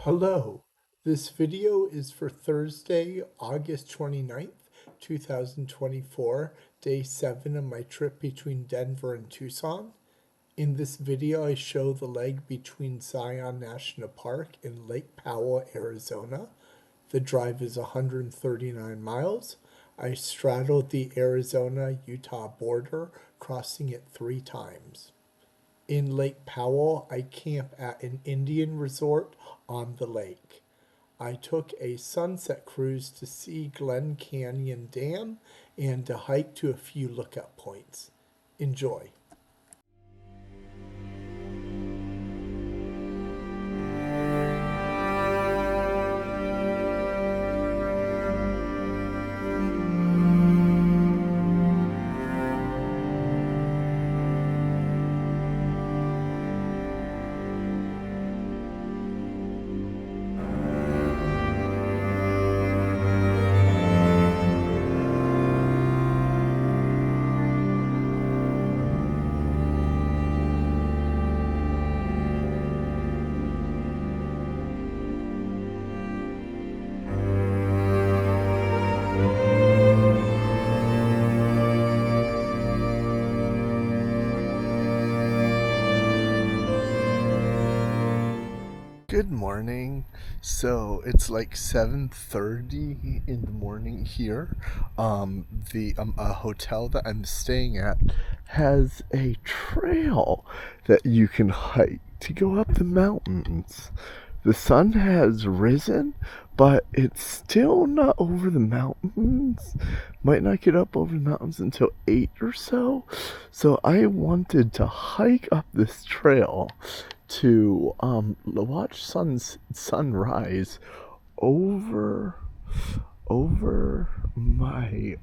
Hello, this video is for Thursday, August 29th, 2024, day 7 of my trip between Denver and Tucson. In this video, I show the leg between Zion National Park and Lake Powell, Arizona. The drive is 139 miles. I straddled the Arizona-Utah border, crossing it 3 times. In Lake Powell, I camp at an Indian resort on the lake. I took a sunset cruise to see Glen Canyon Dam and to hike to a few lookout points. Enjoy. Good morning. So it's like 7:30 in the morning here. The a hotel that I'm staying at has a trail that you can hike to go up the mountains. The sun has risen, but it's still not over the mountains. Might not get up over the mountains until 8 or so. So I wanted to hike up this trail to watch sunrise over my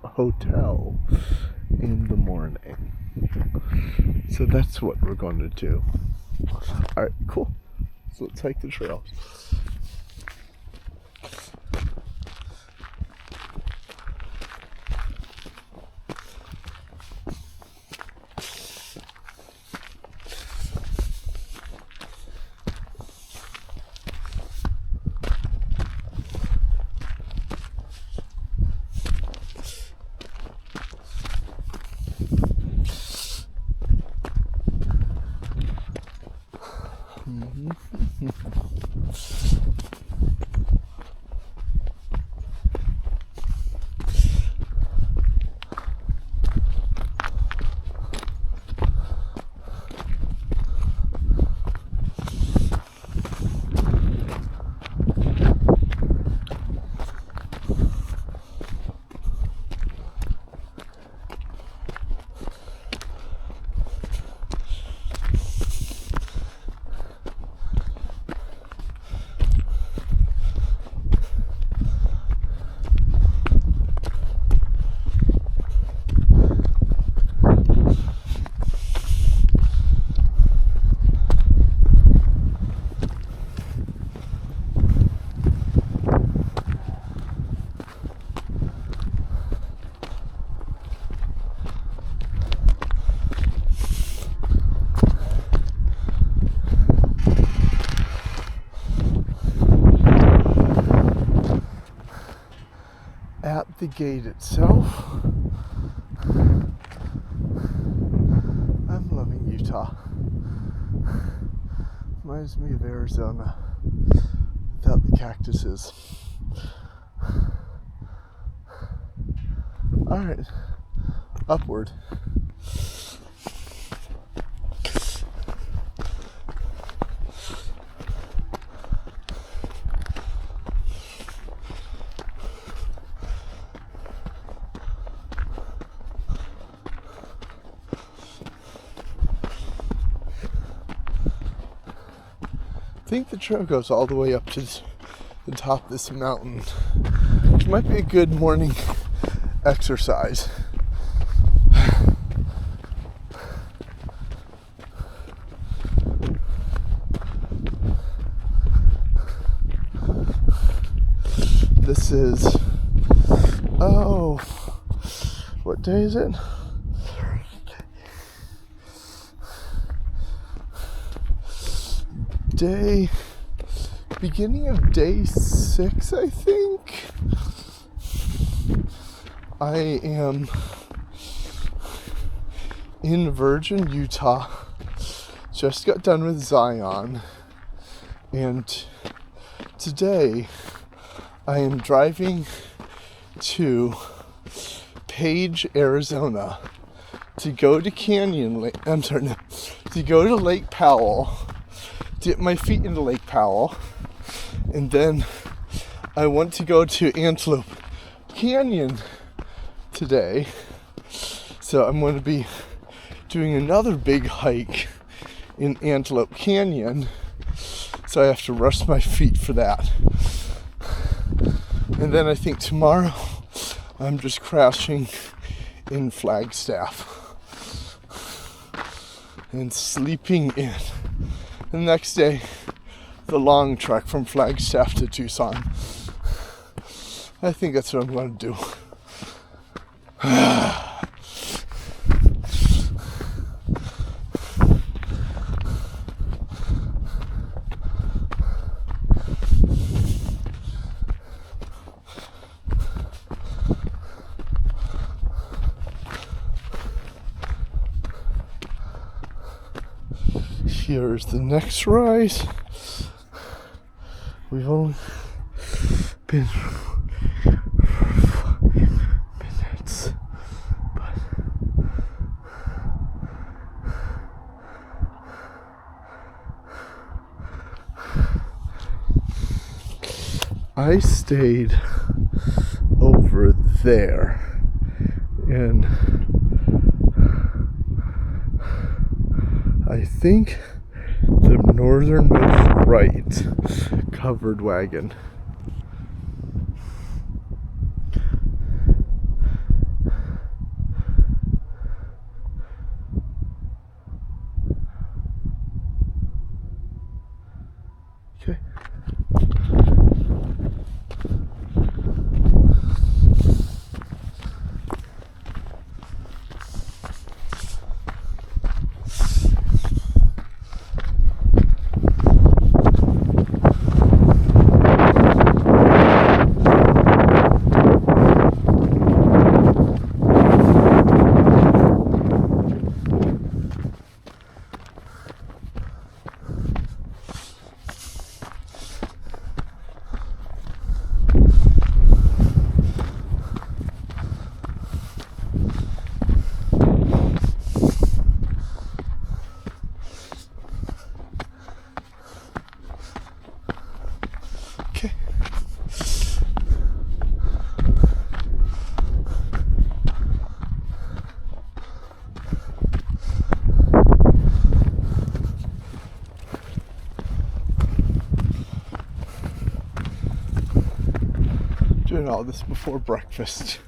hotel in the morning. So that's what we're going to do. All right, cool. So let's hike the trail. At the gate itself, I'm loving Utah. Reminds me of Arizona without the cactuses. Alright, upward. I think the trail goes all the way up to the top of this mountain, which might be a good morning exercise. This is, what day is it? beginning of day 6, I think. I am in Virgin, Utah. Just got done with Zion. And today I am driving to Page, Arizona to go to to go to Lake Powell, dip my feet into Lake Powell, and then I want to go to Antelope Canyon today. So I'm going to be doing another big hike in Antelope Canyon, so I have to rest my feet for that. And then I think tomorrow I'm just crashing in Flagstaff and sleeping in. The next day, the long trek from Flagstaff to Tucson. I think that's what I'm going to do. Here's the next rise. We've only been for 5 minutes, but I stayed over there, and I think the northernmost right covered wagon. Okay. Doing all this before breakfast.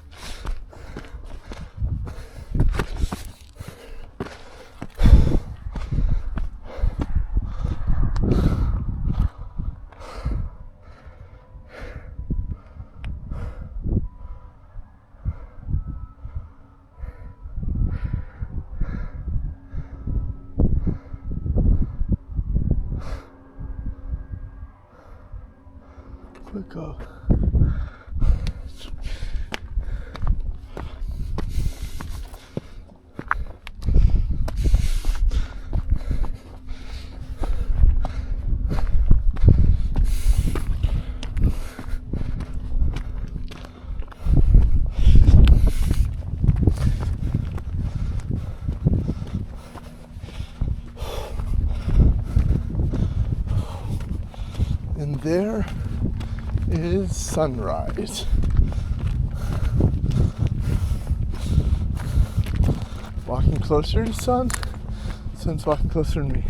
Quick off. And there is sunrise. Walking closer to sun, sun's walking closer to me.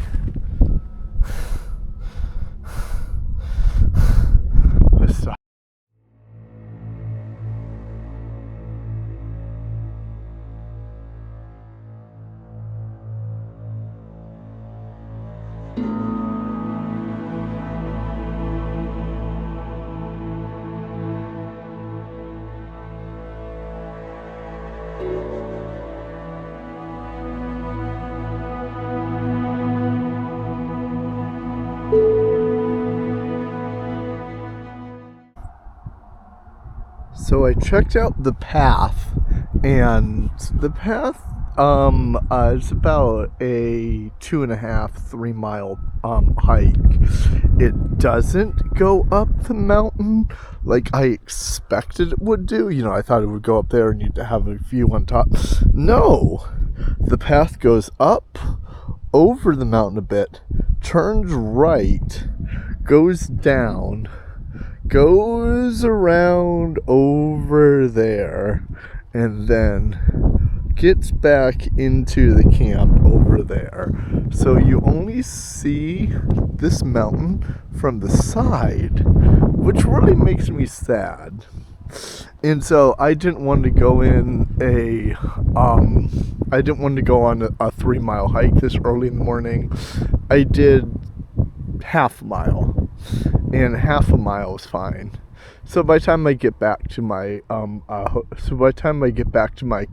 So I checked out the path, and the path is about a 2.5-3 mile hike. It doesn't go up the mountain like I expected it would do. You know, I thought it would go up there and you'd have a view on top. No, the path goes up over the mountain a bit, turns right, goes down, goes around over there, and then gets back into the camp over there. So you only see this mountain from the side, which really makes me sad. And so I didn't want to go on a 3 mile hike this early in the morning. I did half a mile, and half a mile is fine. So by the time I get back to my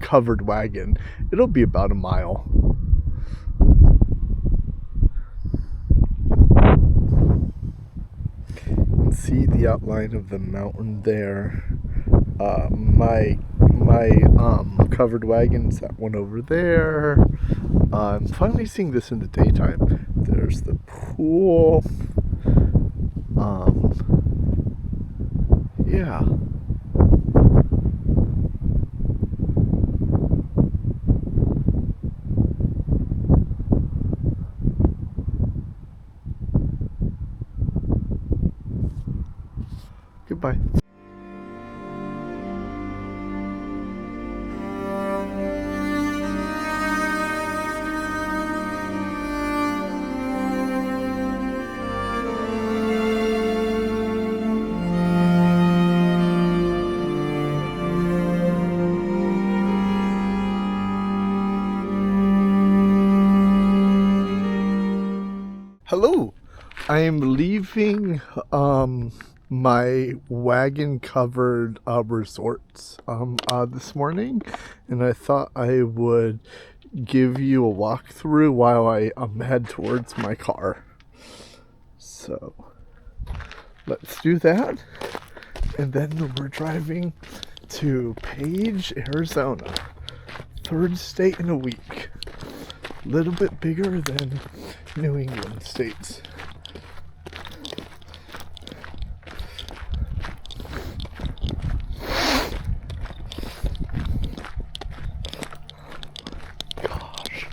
covered wagon, it'll be about a mile. You can see the outline of the mountain there. My covered wagon's that one over there. I'm finally seeing this in the daytime. There's the pool. Yeah. Goodbye. Hello, I am leaving my wagon covered resorts this morning, and I thought I would give you a walkthrough while I head towards my car. So let's do that, and then we're driving to Page, Arizona, third state in a week. A little bit bigger than New England states. Gosh.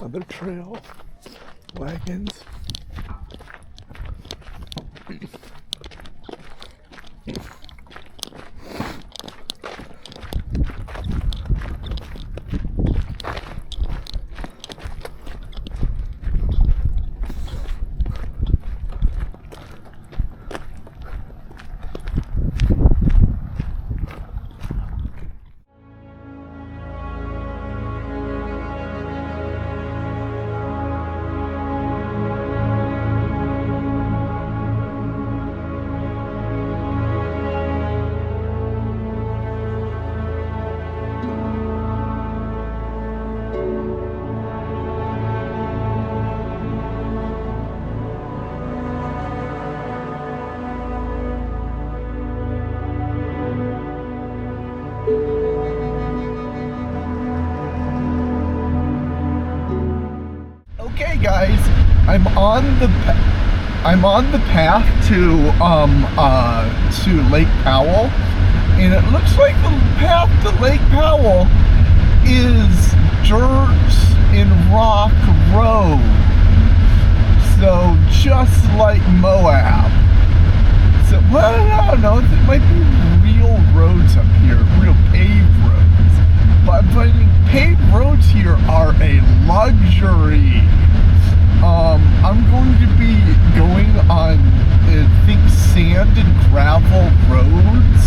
Other trail wagons. Okay, guys, I'm on the path to Lake Powell, and it looks like the path to Lake Powell is dirt and rock road. So just like Moab. So, well, I don't know, it might be real roads up here, real paved roads. But paved roads here are a luxury. I'm going to be going on, I think, sand and gravel roads,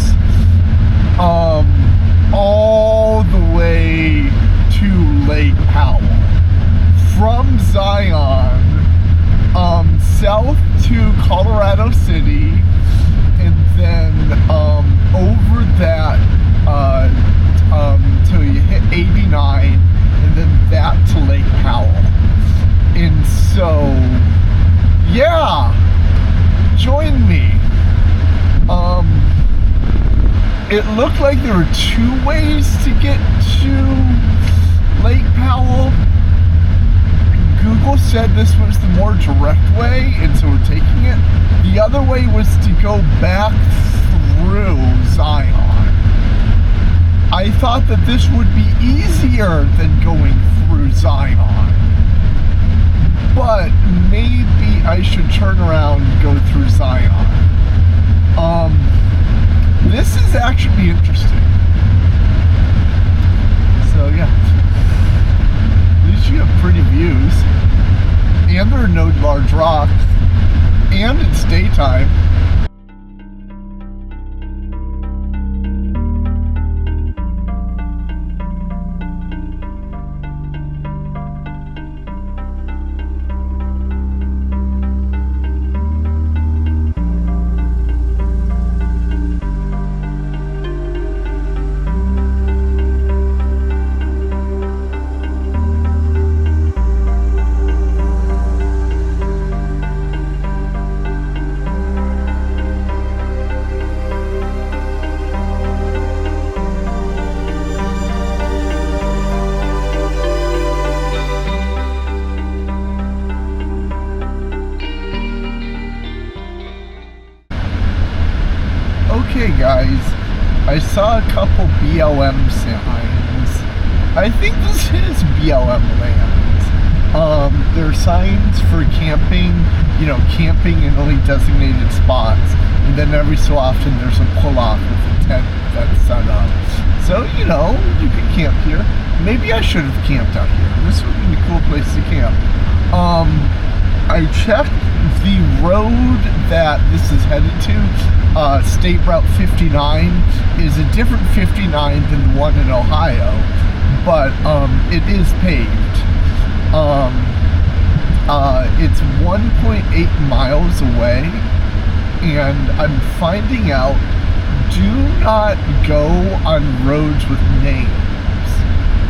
all the way Lake Powell. From Zion, south to Colorado City, and then over that till you hit 89, and then that to Lake Powell. And so, yeah, join me. It looked like there were two ways to get to Lake Powell. Google said this was the more direct way, and so we're taking it. The other way was to go back through Zion. I thought that this would be easier than going through Zion, but maybe I should turn around and go through Zion. This is actually interesting. So yeah, at least you have pretty views, and there are no large rocks, and it's daytime. Okay guys, I saw a couple BLM signs. I think this is BLM land. There are signs for camping, camping in only designated spots, and then every so often there's a pull-off with a tent that's set up. So, you can camp here. Maybe I should have camped out here. This would be a cool place to camp. I checked the road that this is headed to. State Route 59 is a different 59 than the one in Ohio, but it is paved. It's 1.8 miles away, and I'm finding out, do not go on roads with names.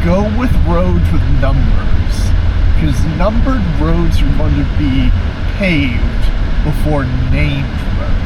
Go with roads with numbers, because numbered roads are going to be paved before named roads.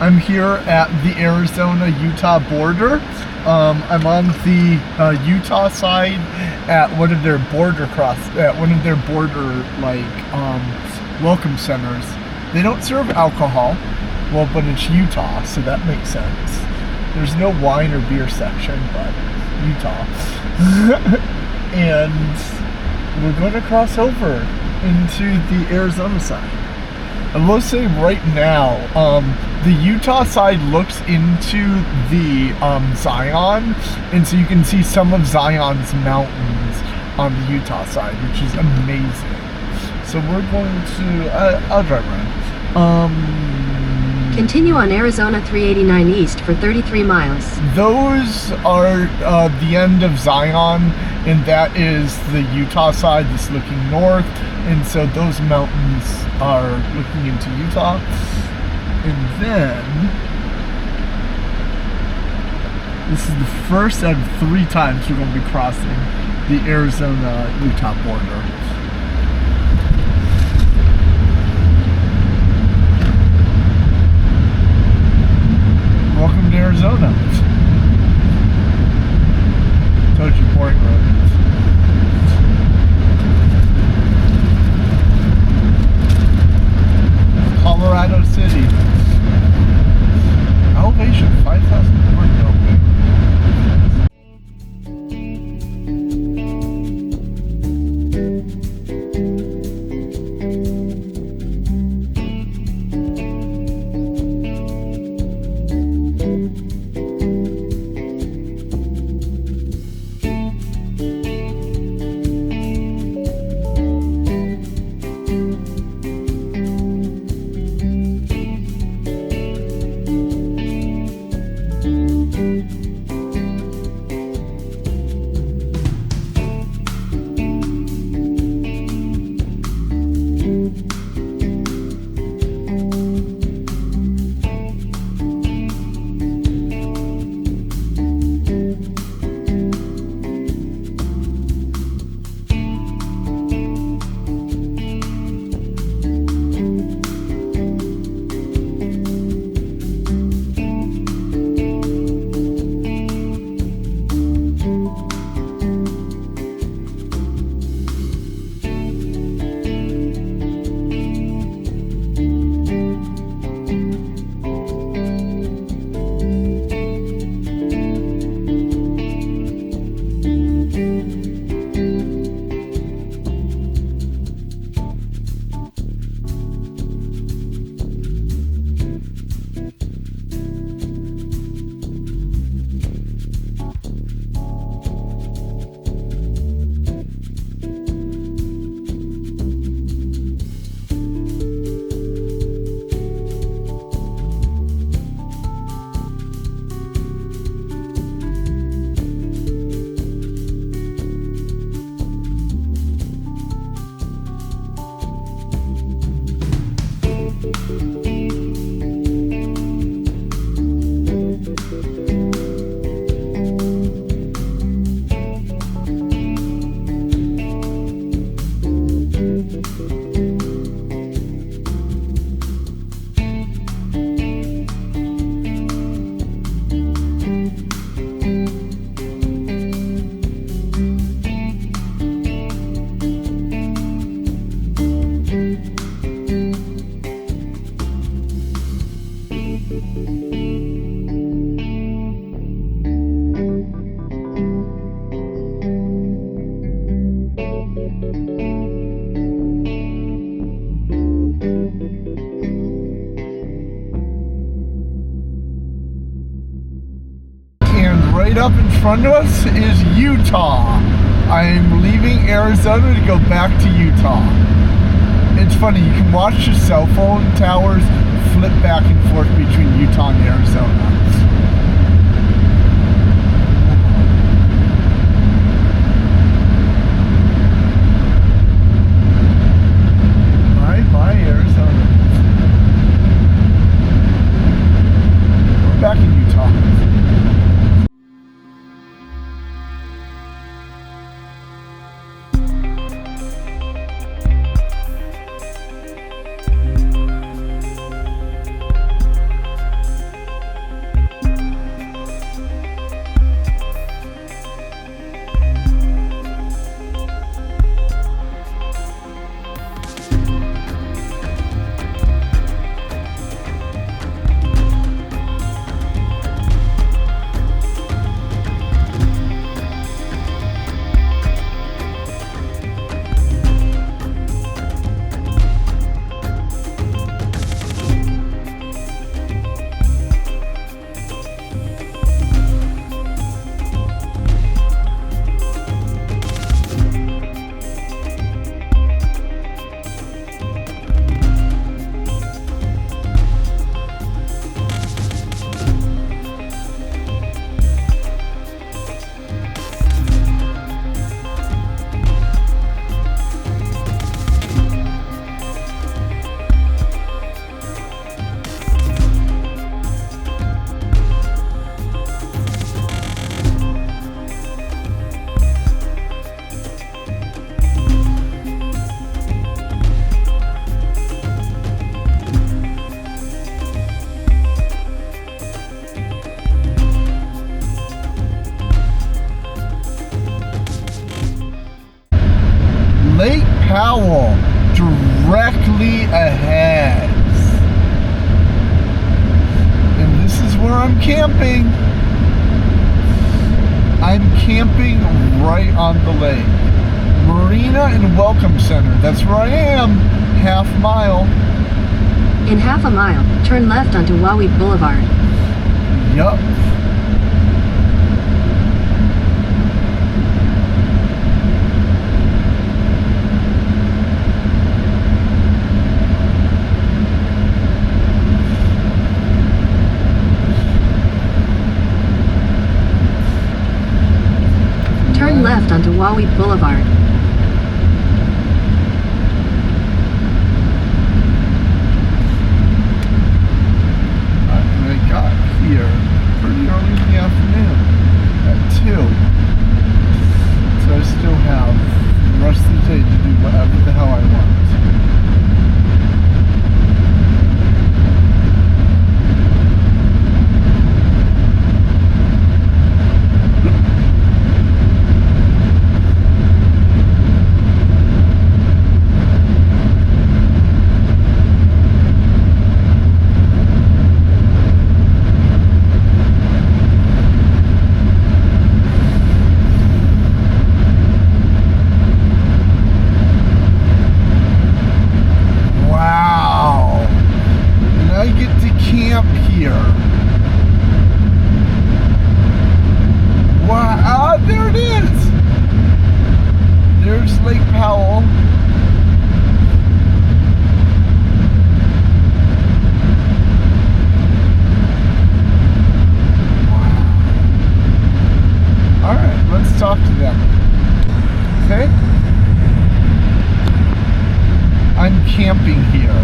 I'm here at the Arizona-Utah border. I'm on the Utah side at one of their border welcome centers. They don't serve alcohol, well, but it's Utah, so that makes sense. There's no wine or beer section, but Utah. And we're going to cross over into the Arizona side. I will say right now, the Utah side looks into the Zion, and so you can see some of Zion's mountains on the Utah side, which is amazing. So we're going to, I'll drive around. Continue on Arizona 389 East for 33 miles. Those are the end of Zion, and that is the Utah side that's looking north, and so those mountains are looking into Utah. And then this is the first out of 3 times we're going to be crossing the Arizona-Utah border. Welcome to Arizona. Told you, boring road. Colorado City. Elevation 5,000 feet. Right up in front of us is Utah. I'm leaving Arizona to go back to Utah. It's funny, you can watch the cell phone towers flip back and forth between Utah and Arizona. Bye, Arizona. We're back in Utah. Powell directly ahead. And this is where I'm camping. I'm camping right on the lake. Marina and Welcome Center. That's where I am. Half mile. In half a mile, turn left onto Wahweap Boulevard. Yup. Turn left onto Wahweap Boulevard. And I got here pretty early in the afternoon at 2. So I still have the rest of the day to do whatever the hell I want. There it is! There's Lake Powell. Wow. Alright, let's talk to them. Okay? I'm camping here.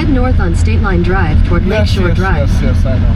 North on State Line Drive toward Lakeshore Drive. Yes, I know.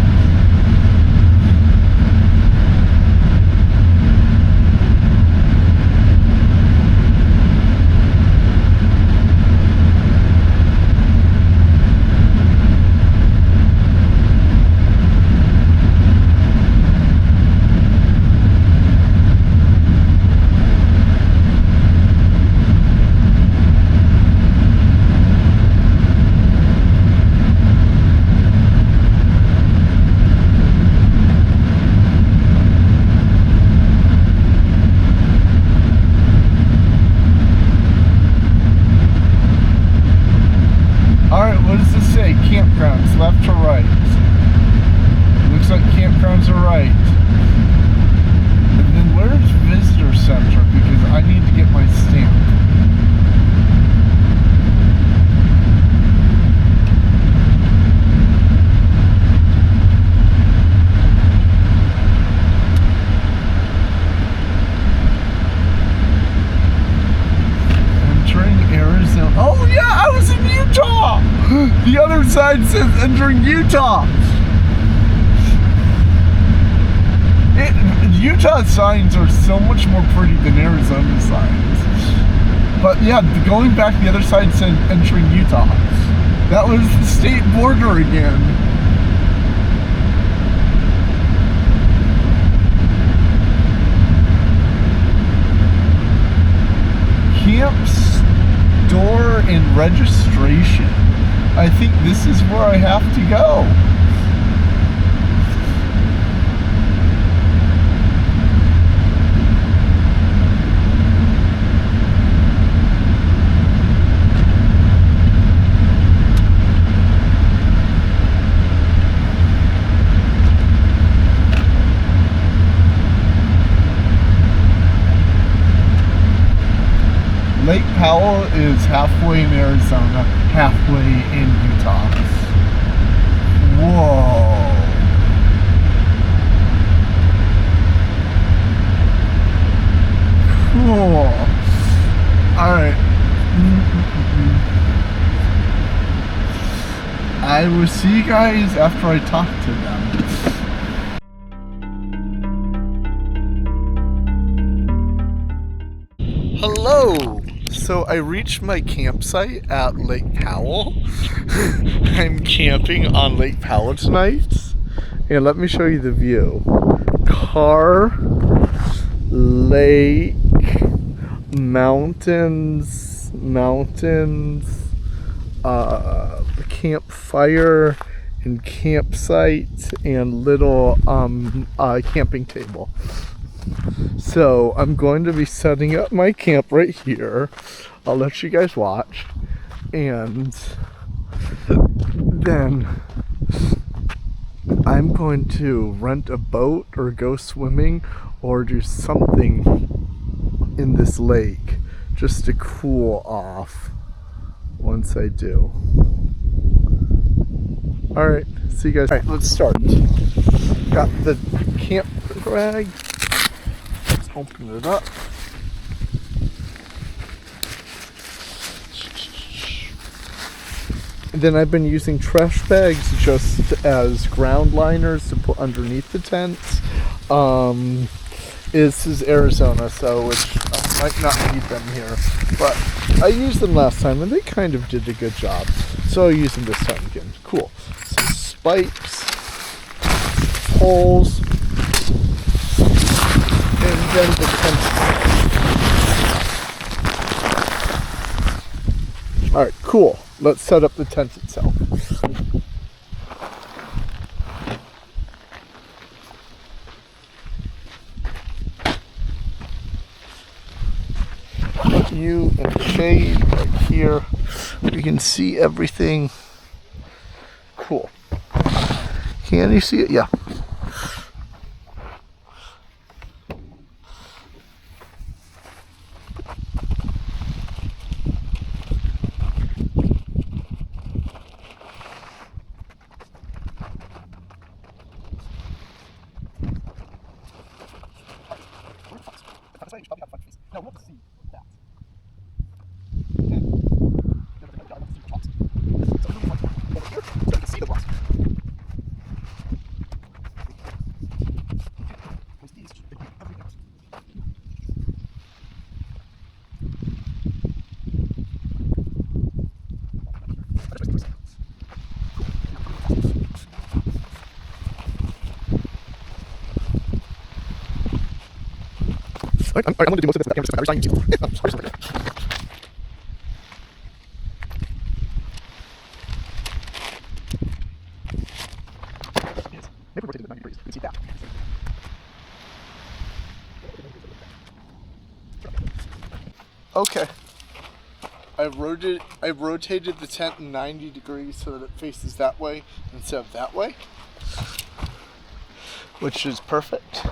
Campgrounds, left to right. Looks like campgrounds are right. And then where's visitor center? Because I need to get my stamp. Entering Arizona. Oh yeah, I was in Utah! The other side says entering Utah. Utah signs are so much more pretty than Arizona signs. But yeah, going back, the other side said entering Utah. That was the state border again. Camp store and registration. I think this is where I have to go. Lake Powell is halfway in Arizona, halfway in Utah. I will see you guys after I talk to them. Hello! So I reached my campsite at Lake Powell. I'm camping on Lake Powell tonight. And let me show you the view. Car, lake, mountains, campfire and campsite and little camping table. So I'm going to be setting up my camp right here. I'll let you guys watch, and then I'm going to rent a boat or go swimming or do something in this lake just to cool off once I do. Alright, see you guys. Alright, let's start. Got the camp bag. Let's open it up. And then I've been using trash bags just as ground liners to put underneath the tent. This is Arizona, so I might not need them here. But I used them last time and they kind of did a good job. So I'll use them this time again. Cool. Some spikes, poles, and then the tent. Alright, cool. Let's set up the tent itself. Put you in the shade right here. We can see everything. Cool. Can you see it? Yeah. I'm going to do most of this. I'm just going to never rotated 90 degrees. You can see that. Okay. I rotated the tent 90 degrees so that it faces that way instead of that way, which is perfect.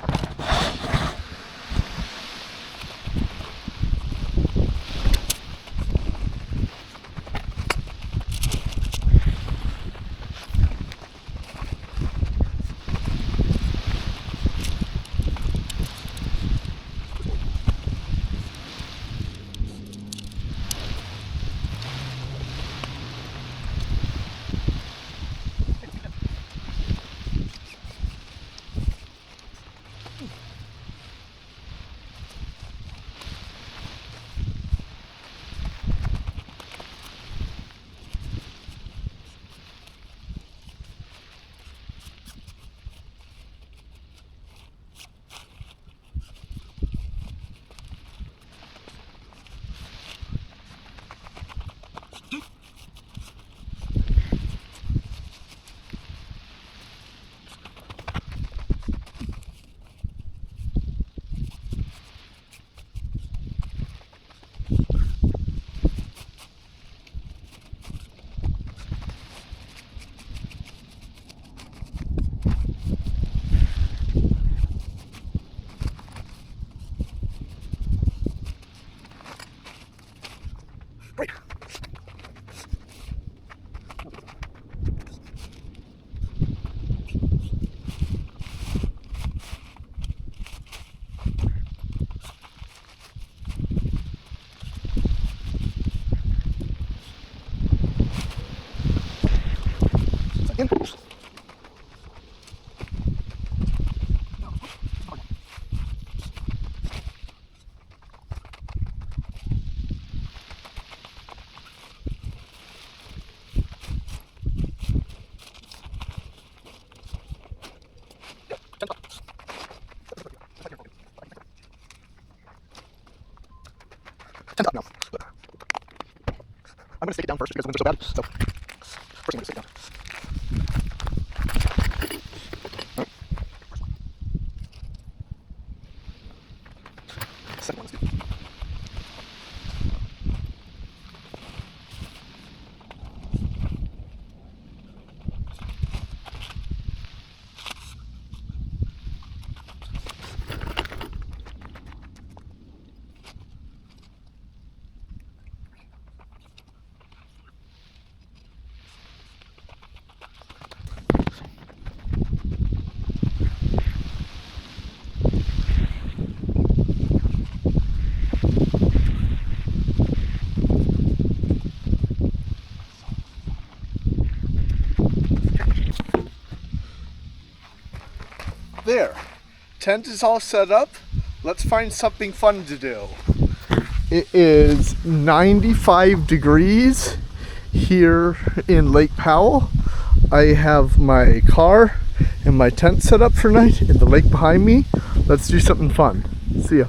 No. I'm going to stick it down first because the wind's so bad. So, first I'm going to stick it down. Second one is good. There, tent is all set up. Let's find something fun to do. It is 95 degrees here in Lake Powell. I have my car and my tent set up for night and the lake behind me. Let's do something fun. See ya.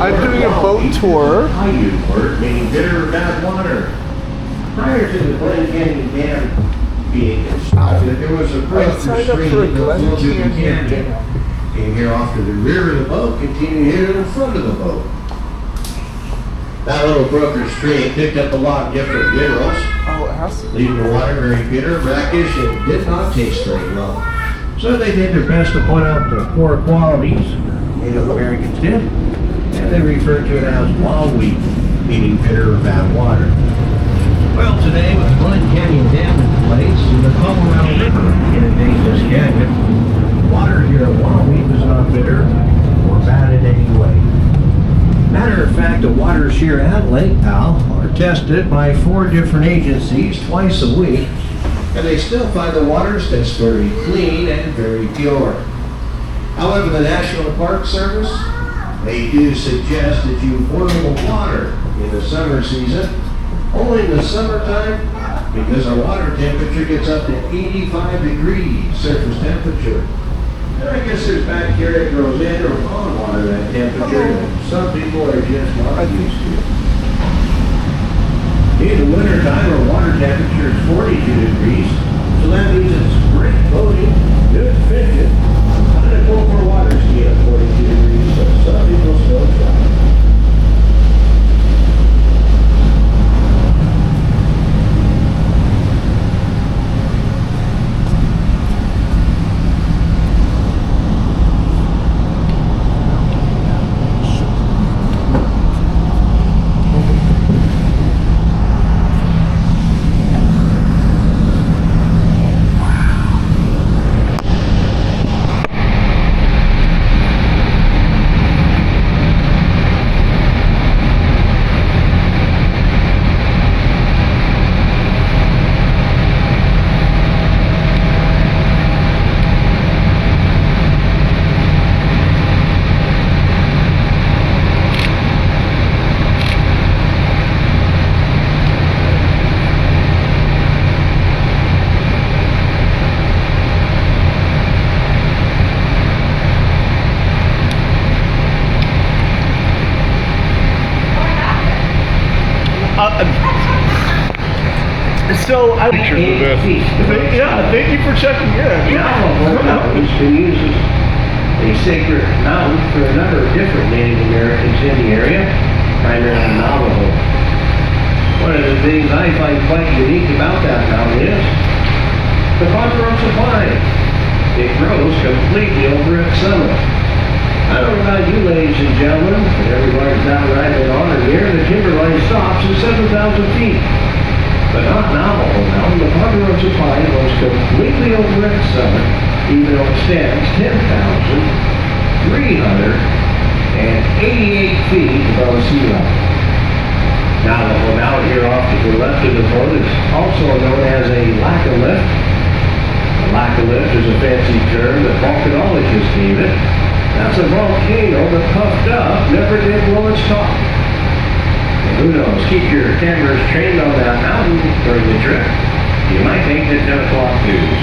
I'm doing a boat tour. Meaning bitter or bad water. Prior to the Glen Canyon Dam being constructed, there was a brook stream that flowed through the canyon. Came here off to the rear of the boat, continued here to the front of the boat. That little brook or stream picked up a lot of different minerals, leaving the water very bitter, brackish, and did not taste very well. So they did their best to point out the poor qualities Native Americans did, and they referred to it as wild wheat, meaning bitter or bad water. Well, today with the Glen Canyon Dam in place and the Colorado River inundating this canyon, water here at Wild Wheat is not bitter or bad in any way. Matter of fact, the waters here at Lake Powell are tested by 4 different agencies twice a week, and they still find the waters that's very clean and very pure. However, the National Park Service, they do suggest that you boil the water in the summer season, only in the summertime, because our water temperature gets up to 85 degrees surface temperature. And I guess there's bacteria that grows in or on water that temperature that some people are just not used to. In the wintertime, our water temperature is 42 degrees, so that means it's great boating, good fishing. I'm going to go for a water ski at 42 degrees, so some people still try. So I Pictures of this. yeah, thank you for checking in. Navajo Mountain's been used as a sacred mountain for a number of different Native Americans in the area, primarily Navajo. One of the things I find quite unique about that mountain is the ponderosa pine. It grows completely over its summit. I don't know about you ladies and gentlemen, but everybody's not riding on or near, the timberline stops at 7,000 feet. But not Navajo Mountain. The ponderosa pine goes completely over its summit, even though it stands 10,388 feet above sea level. Navajo Mountain here off to the left of the boat is also known as a lac-a-lift. A lac-a-lift is a fancy term that volcanologists gave it. That's a volcano that puffed up, never did blow its top. And who knows, keep your cameras trained on that mountain during the trip. You might make the 10 o'clock news.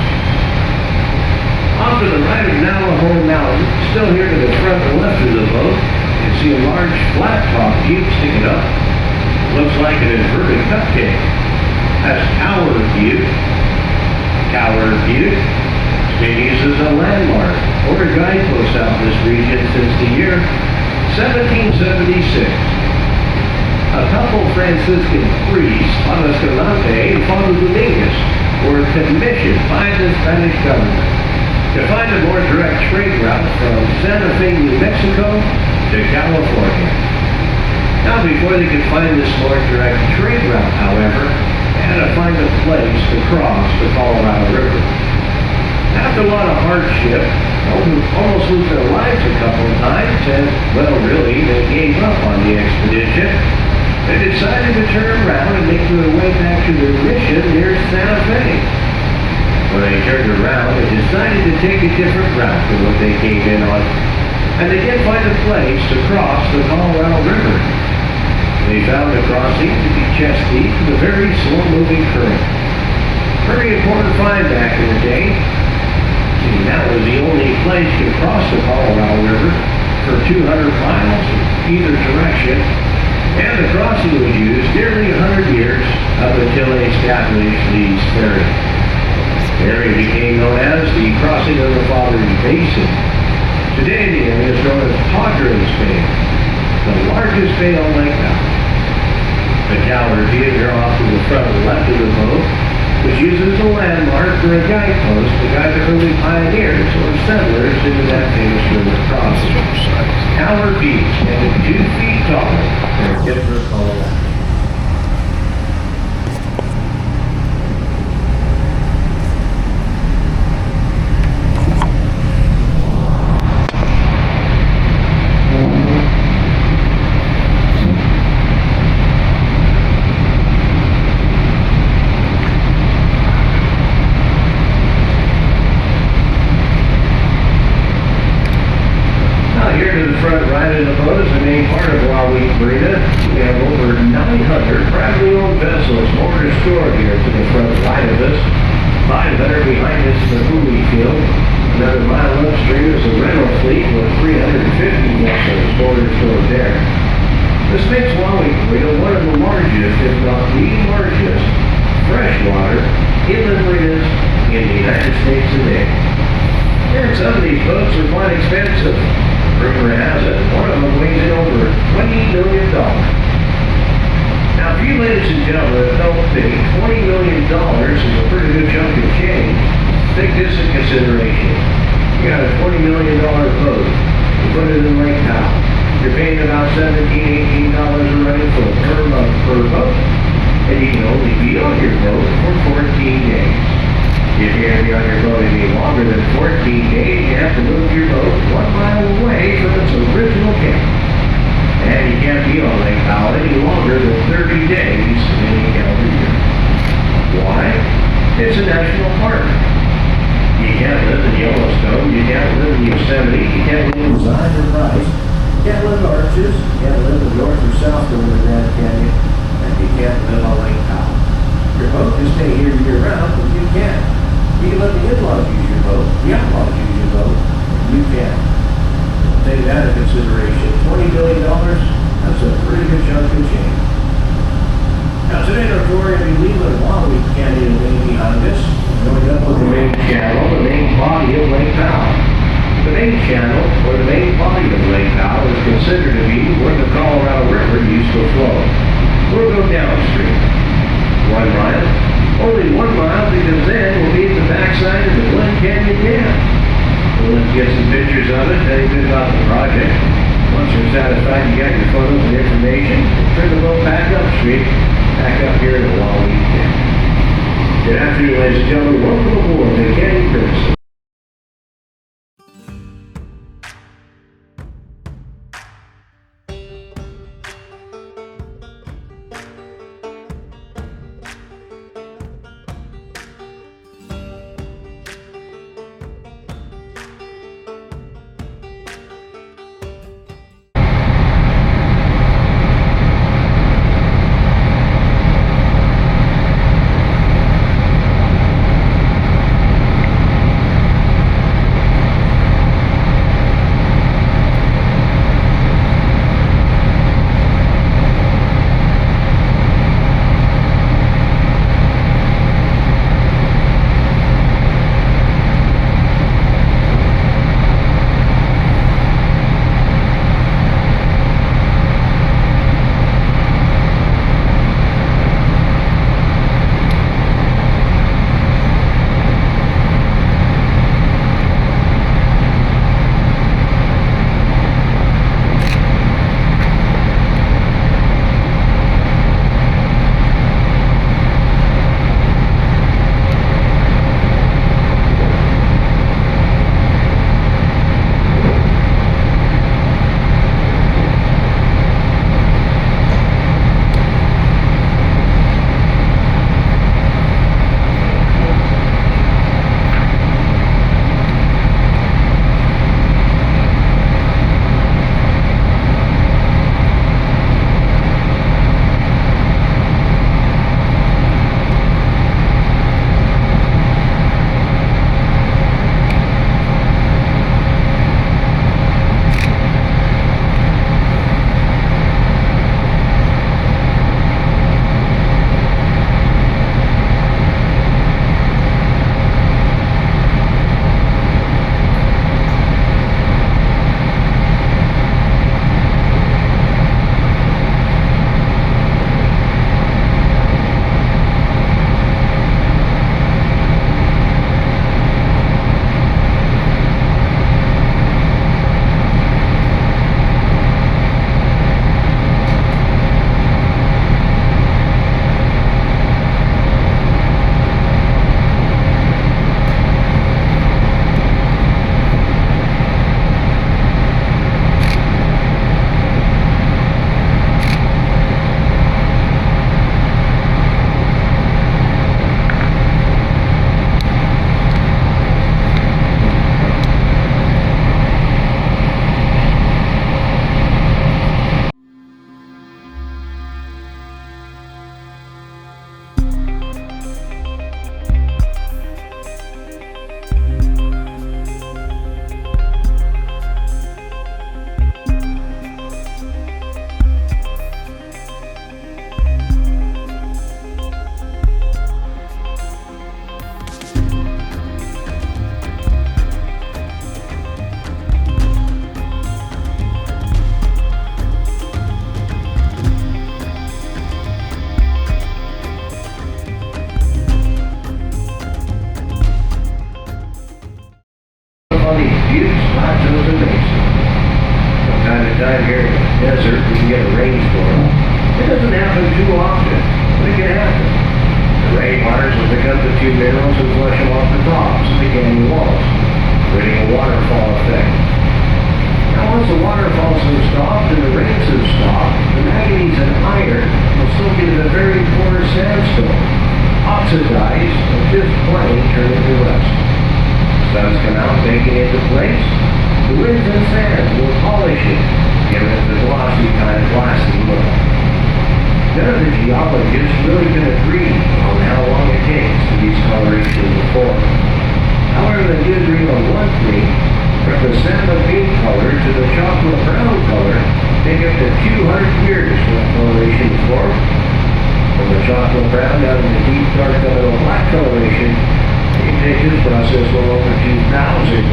Off to the right of Navajo Mountain, still here to the front and left of the boat, you can see a large flat-top butte sticking up. Looks like an inverted cupcake. That's Tower Butte. Tower Butte has been used as a landmark or a guidepost out in this region since the year 1776. A couple Franciscan priests, Juan Escalante and Father Dominguez, were commissioned by the Spanish government to find a more direct trade route from Santa Fe, New Mexico to California. Now, before they could find this more direct trade route, however, they had to find a place to cross the Colorado River. After a lot of hardship, almost lose their lives a couple of times, and, well, really, they gave up on the expedition. They decided to turn around and make their way back to their mission near Santa Fe. When they turned around, they decided to take a different route than what they came in on, and they did find a place to cross the Colorado River. They found the crossing to be chest deep with a very slow-moving current. Very important find back in the day. See, that was the only place to cross the Colorado River for 200 miles in either direction, and the crossing was used nearly 100 years up until they established these ferries. The area became known as the crossing of the Father's Basin. Today the area is known as Padres Bay, the largest bay on Lake Powell. The Tower Butte here off to the front and left of the boat was used as a landmark for a guidepost to guide the early pioneers or settlers into that famous river crossing. Tower Butte, standing 2 feet tall in Denver, Colorado. over 900 privately owned vessels moored or stored here to the front right of us. 500 behind us in the buoy field. Another mile upstream is a rental fleet with 350 vessels moored or stored there. This makes Wally one of the largest, if not the largest, freshwater inland marinas in the United States today. And some of these boats are quite expensive. Rumor has it, one of them weighs in over $20 million. Now, for you ladies and gentlemen that don't think $20 million is a pretty good chunk of change, take this in consideration. You got a $20 million boat, you put it in Lake Powell. You're paying about $17, $18 a rental per month per boat, and you can only be on your boat for 14 days. If you're going to be on your boat any longer than 14 days, you have to move your boat 1 mile away from its original camp. And you can't be on Lake Powell any longer than 30 days in any calendar year. Why? It's a national park. You can't live in Yellowstone, you can't live in Yosemite, you can't live in Zion or Rice, you can't live in Arches, you can't live in North or South of the Grand Canyon, and you can't live on Lake Powell. Your boat can stay here year-round, but you can't. You can let the in-laws use your boat, the outlaws use your boat, you can't. Take that into consideration. $20 billion, that's a pretty good chunk of change. Now today our tour will be leaving Wallaby Canyon way behind us, going up with the main channel, the main body of Lake Powell. The main channel, or the main body of Lake Powell, is considered to be where the Colorado River used to flow. We'll go downstream. 1 mile. Only 1 mile, because then we'll be at the backside of the Glen Canyon Dam. We'll let's get some pictures of it, tell you a bit about the project. Once you're satisfied you got your photos and information, turn the boat back upstream, back up here in the Wallaby Canyon. Good afternoon, ladies and gentlemen. Welcome aboard the Canyon Prince. time here in the desert, we can get a rainstorm. It doesn't happen too often, but it can happen. The rain waters will pick up the two minerals and flush them off the tops of the canyon walls, creating a waterfall effect. Now once the waterfalls have stopped and the rains have stopped, the manganese and iron will still get a very poor sandstone, oxidized and just plain turn into rust. Suns come out, bake it into place. The winds and sand will polish it, giving it the glossy kind of glassy look. None of the geologists really can agree on how long it takes for these colorations to form. However, they do agree on one thing: from the salmon pink color to the chocolate brown color, take up to 200 years for the coloration to form. From the says well over 2,000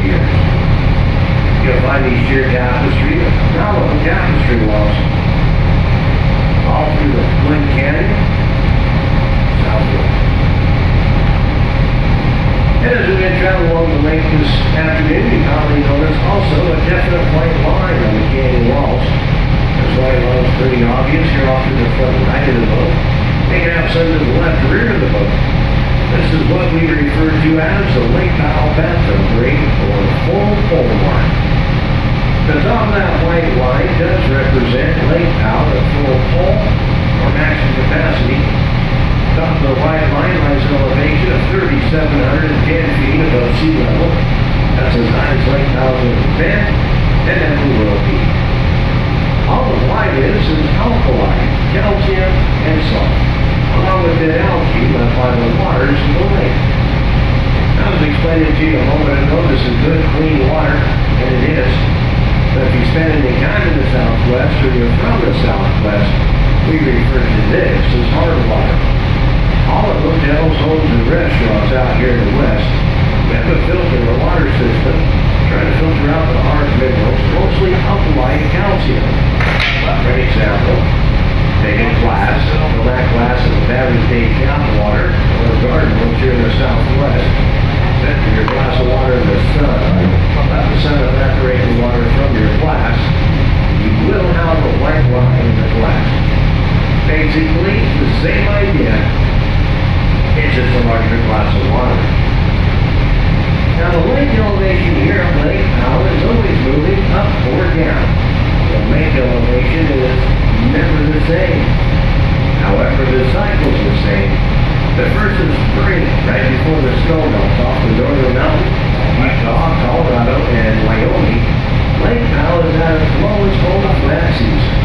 years. You'll find these sheer tapestry, hollow tapestry walls, all through the Glen Canyon, southwest. And as we travel along the lake this afternoon, you probably notice also a definite white line on the canyon walls. This white line is pretty obvious. You're off to the front right of the boat. Taking out some to the left rear of the boat. This is what we refer to as the Lake Powell bathtub ring or full pole mark. The top of that white line does represent Lake Powell at full pole or maximum capacity. Top of the white line lies an elevation of 3,710 feet above sea level. That's as high as Lake Powell has been and ever will be. All the white is alkali, calcium, and salt, along with the algae left by the waters of the lake. I was explaining to you a moment ago, this is good, clean water, and it is. But if you spend any time in the Southwest or you're from the Southwest, we refer to this as hard water. All the hotels, homes, and restaurants out here in the West, we have a filter or water system trying to filter out the hard minerals, mostly alkali and calcium. For example, take a glass, fill that glass with average day tap water or garden hose here in the Southwest. Set your glass of water in the sun. Let the sun evaporate the water from your glass. You will have a white line in the glass. Basically, the same idea. It's just a larger glass of water. Now the lake elevation here at Lake Powell is always moving up or down. The lake elevation is never the same. However, the cycle's the same. The first is spring, right before the snow melts off the northern mountains, Utah, Colorado, and Wyoming. Lake Powell is at its lowest hold of that season.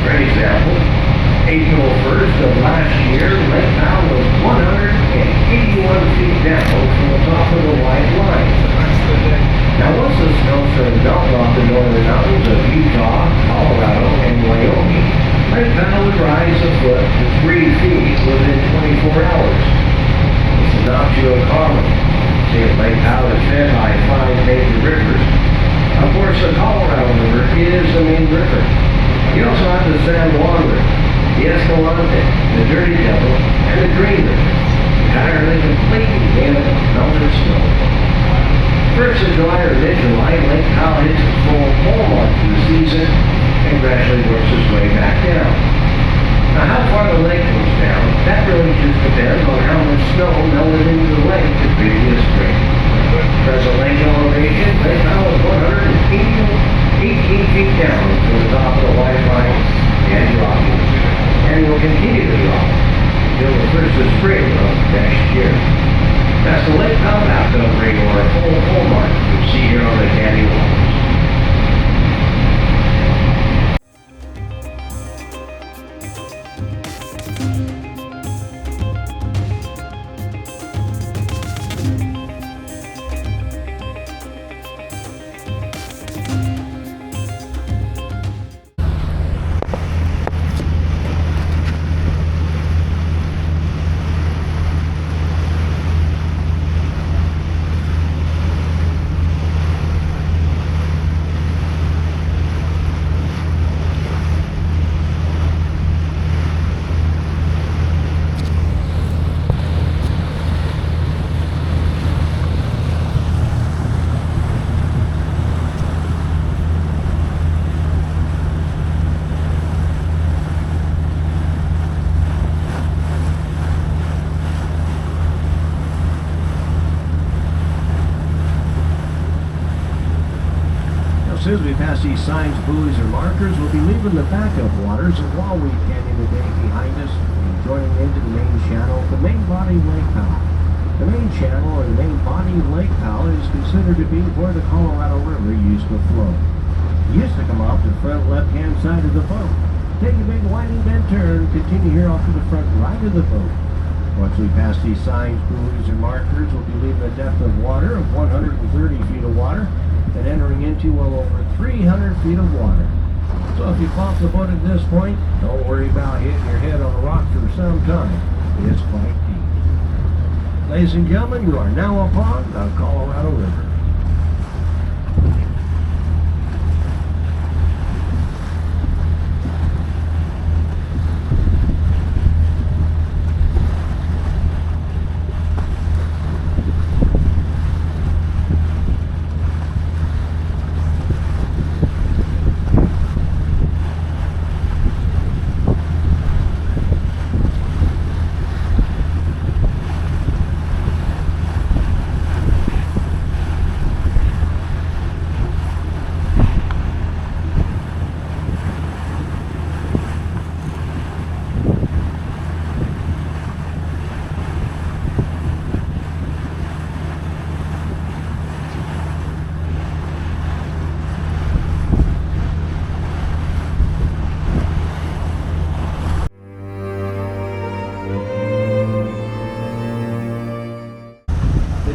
For example, April 1st of last year, Lake Powell was 181 feet down from the top of the white line. Now once the snow started melting off the northern mountains of Utah, Colorado, and Wyoming, Lake Powell would rise a foot to 3 feet within 24 hours. This is not too uncommon. See, Lake Powell is fed by 5 major rivers. Of course, the Colorado River is the main river. You also have the San Juan River, the Escalante, the Dirty Devil, and the Green River, entirely completely made up of melted snow. First of July or mid-July, Lake Powell hits its full pole mark for the season and gradually works its way back down. Now, how far the lake goes down, that really just depends on how much snow melted into the lake the previous spring. Present lake elevation, Lake Powell is 118 feet down from the top of the white line and dropping. And will continue to drop until the first of spring of next year. That's the Lake Powell bathtub ring or a full pole mark you see here on the canyon walls. As soon as we pass these signs, buoys, or markers, we'll be leaving the backup waters of Wallweed Canyon today behind us and joining into the main channel, the main body of Lake Powell. The main channel or the main body of Lake Powell is considered to be where the Colorado River used to flow. It used to come off the front left-hand side of the boat. Take a big winding bend turn, continue here off to the front right of the boat. Once we pass these signs, buoys, and markers, we'll be leaving a depth of water of 130 feet of water and entering into well over 300 feet of water. So if you pop the boat at this point, don't worry about hitting your head on a rock for some time. It's quite deep. Ladies and gentlemen, you are now upon the Colorado River.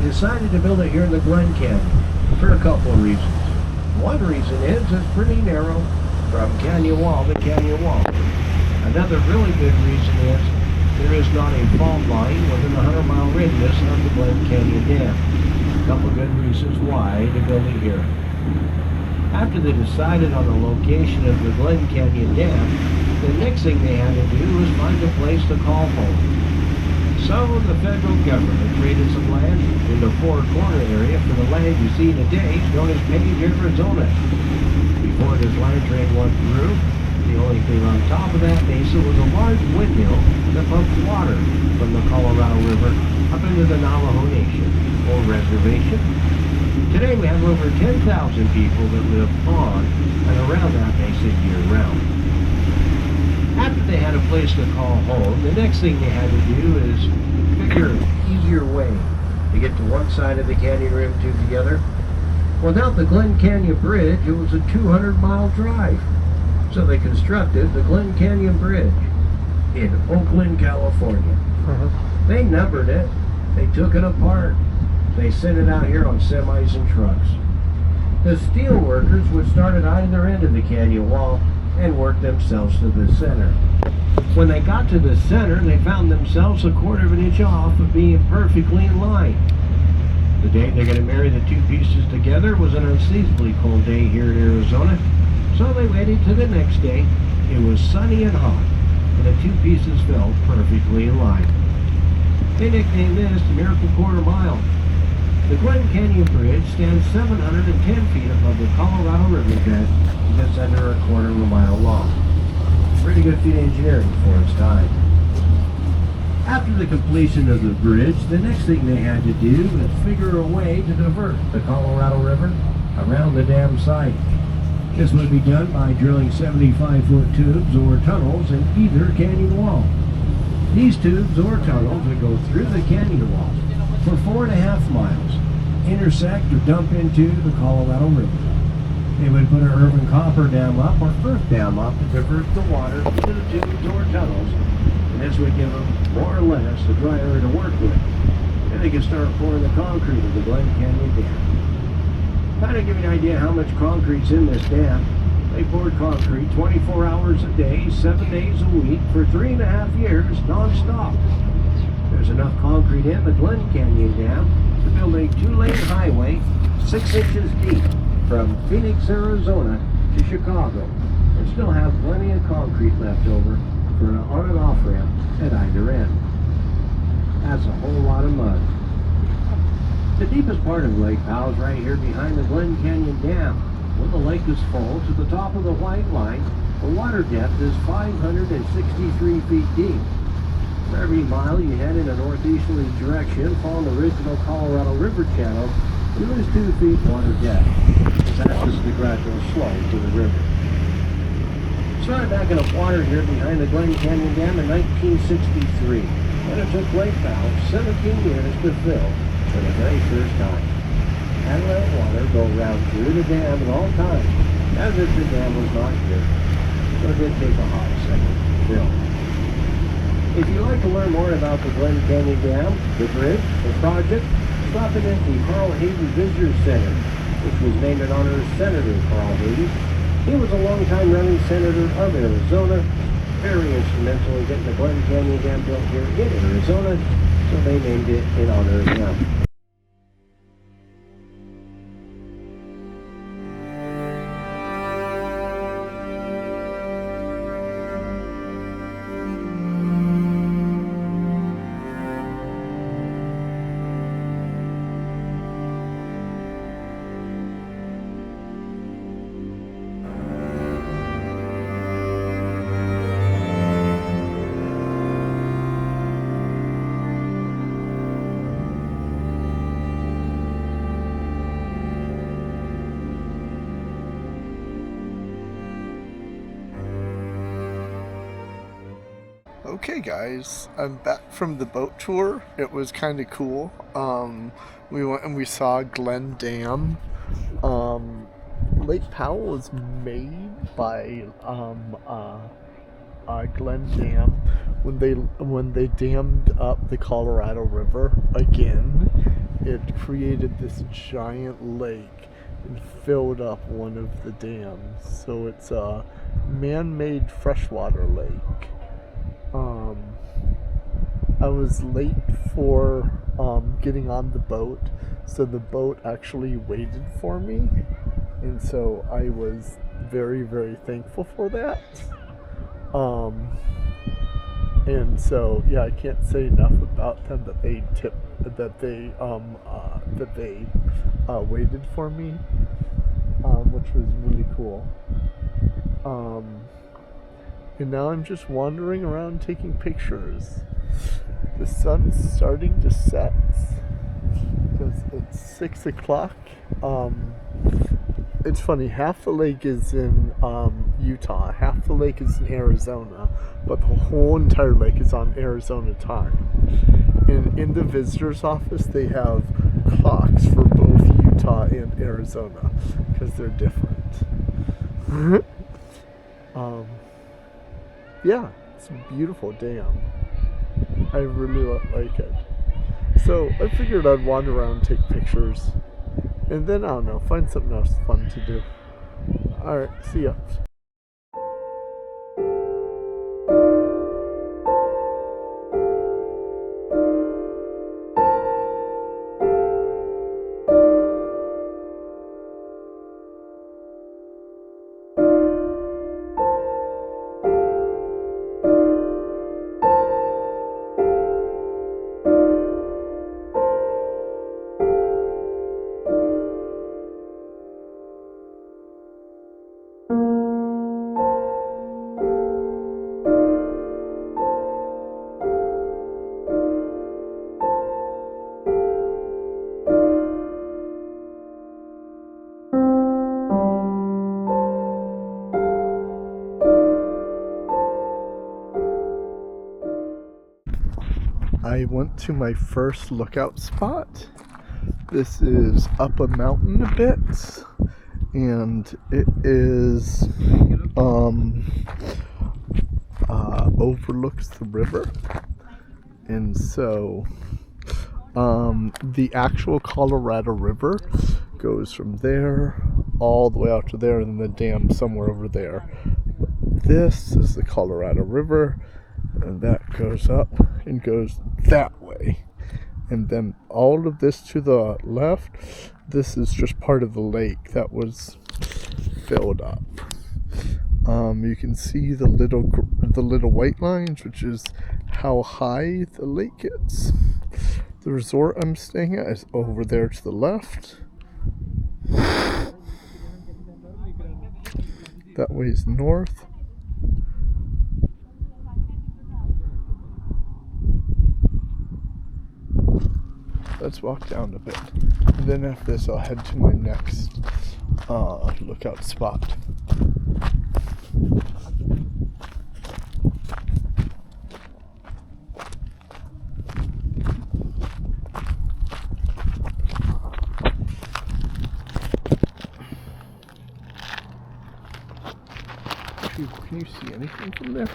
Decided to build it here in the Glen Canyon for a couple of reasons. One reason is it's pretty narrow from canyon wall to canyon wall. Another really good reason is there is not a fault line within a 100-mile radius of the Glen Canyon Dam. A couple of good reasons why to build it here. After they decided on the location of the Glen Canyon Dam, the next thing they had to do was find a place to call home. So the federal government created some land in the Four Corner area for the land you see today, known as Page, Arizona. Before this land train went through, the only thing on top of that mesa was a large windmill that pumped water from the Colorado River up into the Navajo Nation, or reservation. Today we have over 10,000 people that live on and around that mesa year-round. After they had a place to call home, the next thing they had to do is figure an easier way to get to one side of the canyon rim two together. Without the Glen Canyon Bridge, it was a 200-mile drive. So they constructed the Glen Canyon Bridge in Oakland, California. They numbered it, they took it apart, they sent it out here on semis and trucks. The steel workers would start at either end of the canyon wall and work themselves to the center. When they got to the center, they found themselves a quarter of an inch off of being perfectly in line. The day they're going to marry the two pieces together was an unseasonably cold day here in Arizona, so they waited to the next day. It was sunny and hot, and the two pieces fell perfectly in line. They nicknamed this the Miracle Quarter Mile. The Glen Canyon Bridge stands 710 feet above the Colorado River bed, just under a quarter of a mile long. Pretty good feat of engineering for its time. After the completion of the bridge, the next thing they had to do was figure a way to divert the Colorado River around the dam site. This would be done by drilling 75-foot tubes or tunnels in either canyon wall. These tubes or tunnels would go through the canyon wall for 4.5 miles, intersect or dump into the Colorado River. They would put an earthen copper dam up or earth dam up to divert the water to the tubes or tunnels, and this would give them more or less a dry area to work with. Then they could start pouring the concrete of the Glen Canyon Dam. Kind of give you an idea how much concrete's in this dam. They poured concrete 24 hours a day, 7 days a week for 3.5 years non-stop. There's enough concrete in the Glen Canyon Dam to build a 2-lane highway 6 inches deep from Phoenix, Arizona to Chicago, and still have plenty of concrete left over for an on and off ramp at either end. That's a whole lot of mud. The deepest part of Lake Powell is right here behind the Glen Canyon Dam. When the lake is full to the top of the white line, the water depth is 563 feet deep. For every mile you head in a northeasterly direction following the original Colorado River channel, you lose 2 feet water depth. That's just the gradual slope to the river. Started backing up water here behind the Glen Canyon Dam in 1963, and it took Lake Powell 17 years to fill for the very first time. And let water go round through the dam at all times, as if the dam was not here. So it did take a hot second to fill. If you'd like to learn more about the Glen Canyon Dam, the bridge, the project, stop in at the Carl Hayden Visitor Center, which was named in honor of Senator Carl Hayden. He was a long-time running senator of Arizona, very instrumental in getting the Glen Canyon Dam built here in Arizona, So they named it in honor of him. Okay guys, I'm back from the boat tour. It was kind of cool. We went and we saw Glen Dam. Lake Powell was made by Glen Dam when they dammed up the Colorado River again. It created this giant lake and filled up one of the dams. So it's a man-made freshwater lake. I was late for getting on the boat, so the boat actually waited for me, and so I was very, very thankful for that. And so yeah, I can't say enough about them that they waited for me, which was really cool. And now I'm just wandering around taking pictures. The sun's starting to set because it's 6 o'clock. It's funny, half the lake is in Utah, half the lake is in Arizona, but the whole entire lake is on Arizona time. And in the visitor's office, they have clocks for both Utah and Arizona because they're different. Yeah, it's a beautiful dam. I really like it. So I figured I'd wander around and take pictures. And then, I don't know, find something else fun to do. Alright, see ya. I went to my first lookout spot. This is up a mountain a bit, and it is overlooks the river, and so the actual Colorado River goes from there all the way out to there, and then the dam somewhere over there. But this is the Colorado River, and that goes up and goes that way. And then all of this to the left, this is just part of the lake that was filled up. You can see the little white lines, which is how high the lake gets. The resort I'm staying at is over there to the left. That way is north. Let's walk down a bit. And then after this, I'll head to my next lookout spot. Can you see anything from there?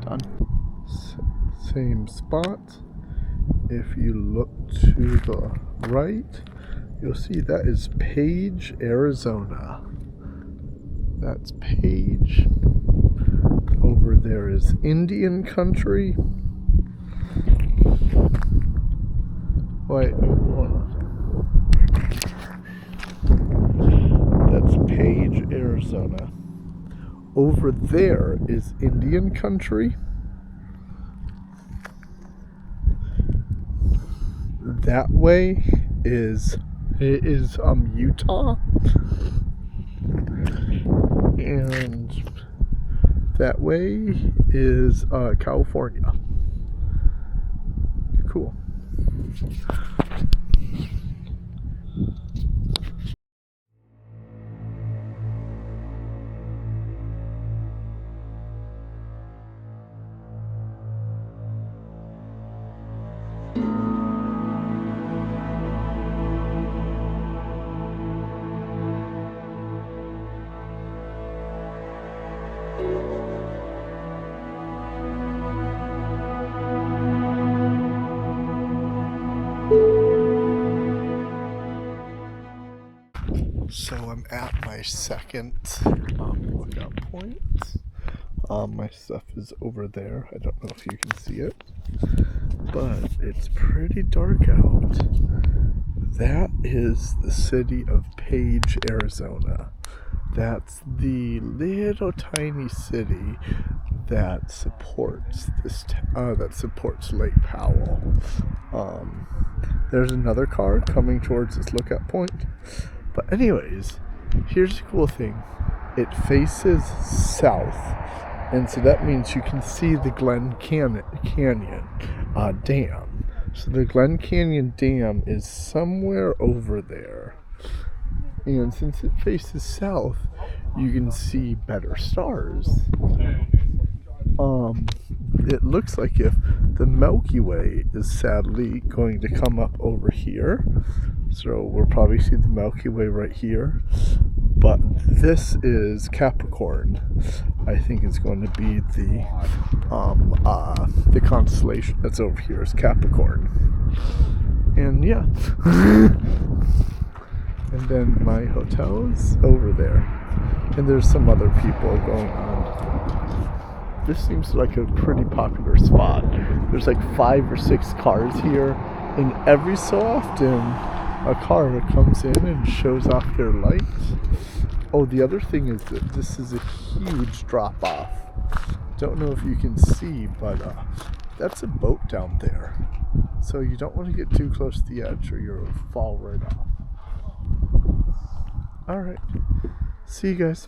Done. Same spot. If you look to the right, you'll see that is Page, Arizona. That's Page. Over there is Indian country. Wait, hold on. That's Page, Arizona. Over there is Indian country. That way is Utah, and that way is California. Cool. So I'm at my second lookout point. My stuff is over there. I don't know if you can see it, but it's pretty dark out. That is the city of Page, Arizona. That's the little tiny city that supports Lake Powell. There's another car coming towards this lookout point. But anyways, here's the cool thing. It faces south, and so that means you can see the Glen Canyon Dam. So the Glen Canyon Dam is somewhere over there. And since it faces south, you can see better stars. It looks like if the Milky Way is sadly going to come up over here. So we'll probably see the Milky Way right here. But this is Capricorn. I think it's going to be the constellation that's over here is Capricorn. And yeah. And then my hotel is over there. And there's some other people going on. This seems like a pretty popular spot. There's like 5 or 6 cars here, and every so often a car comes in and shows off their lights. Oh, the other thing is that this is a huge drop off. Don't know if you can see, but that's a boat down there. So you don't want to get too close to the edge or you'll fall right off. Alright, see you guys.